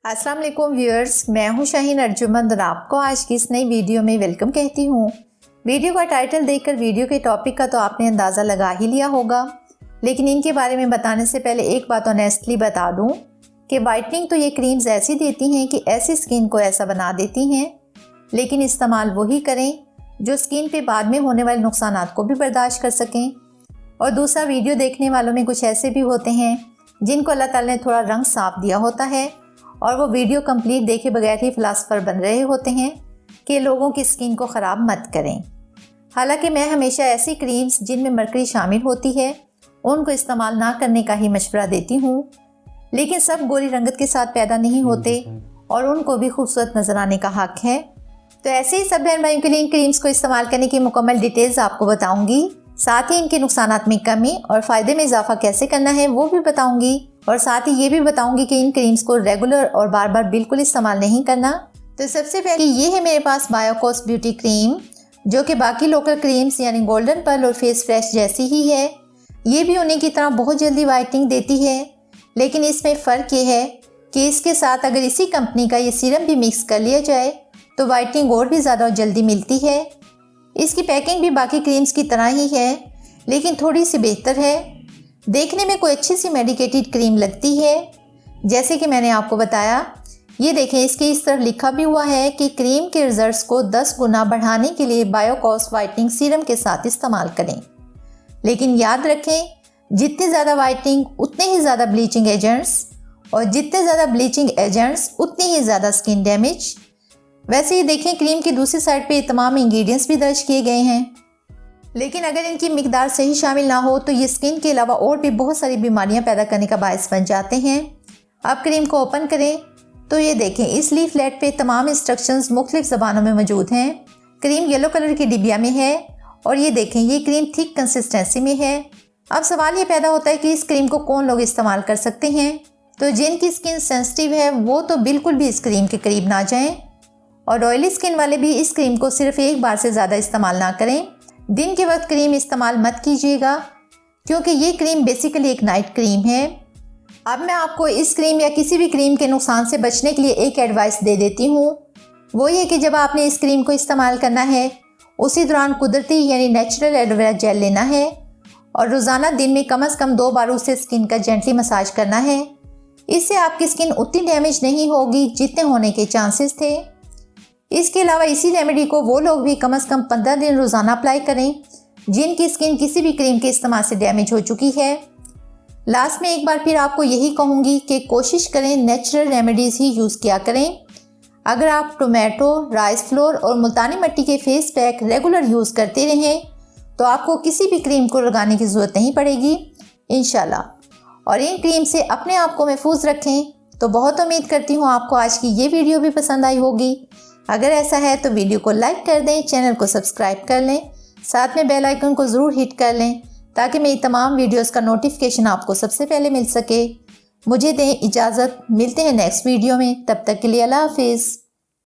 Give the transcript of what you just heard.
अस्सलाम वालेकुम व्यूअर्स, मैं हूं शाहीन अर्जुमंद और आपको आज की इस नई वीडियो में वेलकम कहती हूं। वीडियो का टाइटल देखकर वीडियो के टॉपिक का तो आपने अंदाज़ा लगा ही लिया होगा, लेकिन इनके बारे में बताने से पहले एक बात ऑनेस्टली बता दूं कि वाइटनिंग तो ये क्रीम्स ऐसी देती हैं कि ऐसी स्किन को ऐसा बना देती हैं, लेकिन इस्तेमाल वही करें जो स्किन पे बाद में होने वाले नुकसानात को भी बर्दाश्त कर सकें। और दूसरा, वीडियो देखने वालों में कुछ ऐसे भी होते हैं जिनको अल्लाह ताला ने थोड़ा रंग साफ दिया होता है और वो वीडियो कंप्लीट देखे बगैर ही फ़िलासफ़र बन रहे होते हैं कि लोगों की स्किन को ख़राब मत करें। हालांकि मैं हमेशा ऐसी क्रीम्स जिनमें मरकरी शामिल होती है उनको इस्तेमाल ना करने का ही मशवरा देती हूँ, लेकिन सब गोरी रंगत के साथ पैदा नहीं होते और उनको भी खूबसूरत नज़र आने का हक है। तो ऐसे ही सब बहन भाइयों के लिए इन क्रीम्स को इस्तेमाल करने की मुकम्मल डिटेल्स आपको बताऊँगी, साथ ही इनके नुकसानात में कमी और फ़ायदे में इजाफा कैसे करना है वो भी बताऊँगी, और साथ ही ये भी बताऊंगी कि इन क्रीम्स को रेगुलर और बार बार बिल्कुल इस्तेमाल नहीं करना। तो सबसे पहले ये है मेरे पास बायोकॉस ब्यूटी क्रीम, जो कि बाकी लोकल क्रीम्स यानी गोल्डन पर्ल और फेस फ्रेश जैसी ही है। ये भी उन्हीं की तरह बहुत जल्दी वाइटनिंग देती है, लेकिन इसमें फ़र्क ये है कि इसके साथ अगर इसी कंपनी का ये सीरम भी मिक्स कर लिया जाए तो वाइटनिंग और भी ज़्यादा जल्दी मिलती है। इसकी पैकिंग भी बाकी क्रीम्स की तरह ही है, लेकिन थोड़ी सी बेहतर है। देखने में कोई अच्छी सी मेडिकेटेड क्रीम लगती है, जैसे कि मैंने आपको बताया। ये देखें, इसके इस तरफ लिखा भी हुआ है कि क्रीम के रिजल्ट्स को 10 गुना बढ़ाने के लिए बायोकॉस वाइटनिंग सीरम के साथ इस्तेमाल करें। लेकिन याद रखें, जितनी ज़्यादा वाइटनिंग उतने ही ज़्यादा ब्लीचिंग एजेंट्स, और जितने ज़्यादा ब्लीचिंग एजेंट्स उतनी ही ज़्यादा स्किन डैमेज। वैसे ही देखें, क्रीम की दूसरी साइड पे तमाम इंग्रेडिएंट्स भी दर्ज किए गए हैं, लेकिन अगर इनकी मिकदार सही शामिल ना हो तो ये स्किन के अलावा और भी बहुत सारी बीमारियां पैदा करने का बायस बन जाते हैं। आप क्रीम को ओपन करें तो ये देखें, इस लीफलेट पे तमाम इंस्ट्रक्शंस मुख्तलिफ ज़बानों में मौजूद हैं। क्रीम येलो कलर की डिबिया में है और ये देखें, ये क्रीम थिक कंसिस्टेंसी में है। अब सवाल ये पैदा होता है कि इस क्रीम को कौन लोग इस्तेमाल कर सकते हैं। तो जिनकी स्किन सेंसिटिव है वो तो बिल्कुल भी इस क्रीम के करीब ना जाएँ, और ऑयली स्किन वाले भी इस क्रीम को सिर्फ एक बार से ज़्यादा इस्तेमाल ना करें। दिन के वक्त क्रीम इस्तेमाल मत कीजिएगा, क्योंकि ये क्रीम बेसिकली एक नाइट क्रीम है। अब मैं आपको इस क्रीम या किसी भी क्रीम के नुकसान से बचने के लिए एक एडवाइस दे देती हूँ। वो ये कि जब आपने इस क्रीम को इस्तेमाल करना है उसी दौरान कुदरती यानी नेचुरल एलोवेरा जेल लेना है और रोज़ाना दिन में कम से कम 2 बार उससे स्किन का जेंटली मसाज करना है। इससे आपकी स्किन उतनी डैमेज नहीं होगी जितने होने के चांसेस थे। इसके अलावा इसी रेमेडी को वो लोग भी कम से कम 15 दिन रोज़ाना अप्लाई करें जिनकी स्किन किसी भी क्रीम के इस्तेमाल से डैमेज हो चुकी है। लास्ट में एक बार फिर आपको यही कहूँगी कि कोशिश करें नेचुरल रेमेडीज़ ही यूज़ किया करें। अगर आप टोमेटो, राइस फ्लोर और मुल्तानी मिट्टी के फेस पैक रेगुलर यूज़ करते रहें तो आपको किसी भी क्रीम को लगाने की ज़रूरत नहीं पड़ेगी इंशाल्लाह। और इन क्रीम से अपने आप को महफूज रखें। तो बहुत उम्मीद करती हूँ आपको आज की ये वीडियो भी पसंद आई होगी। अगर ऐसा है तो वीडियो को लाइक कर दें, चैनल को सब्सक्राइब कर लें, साथ में बेल आइकन को ज़रूर हिट कर लें ताकि मेरी तमाम वीडियोस का नोटिफिकेशन आपको सबसे पहले मिल सके। मुझे दें इजाज़त, मिलते हैं नेक्स्ट वीडियो में। तब तक के लिए अल्लाह हाफिज़।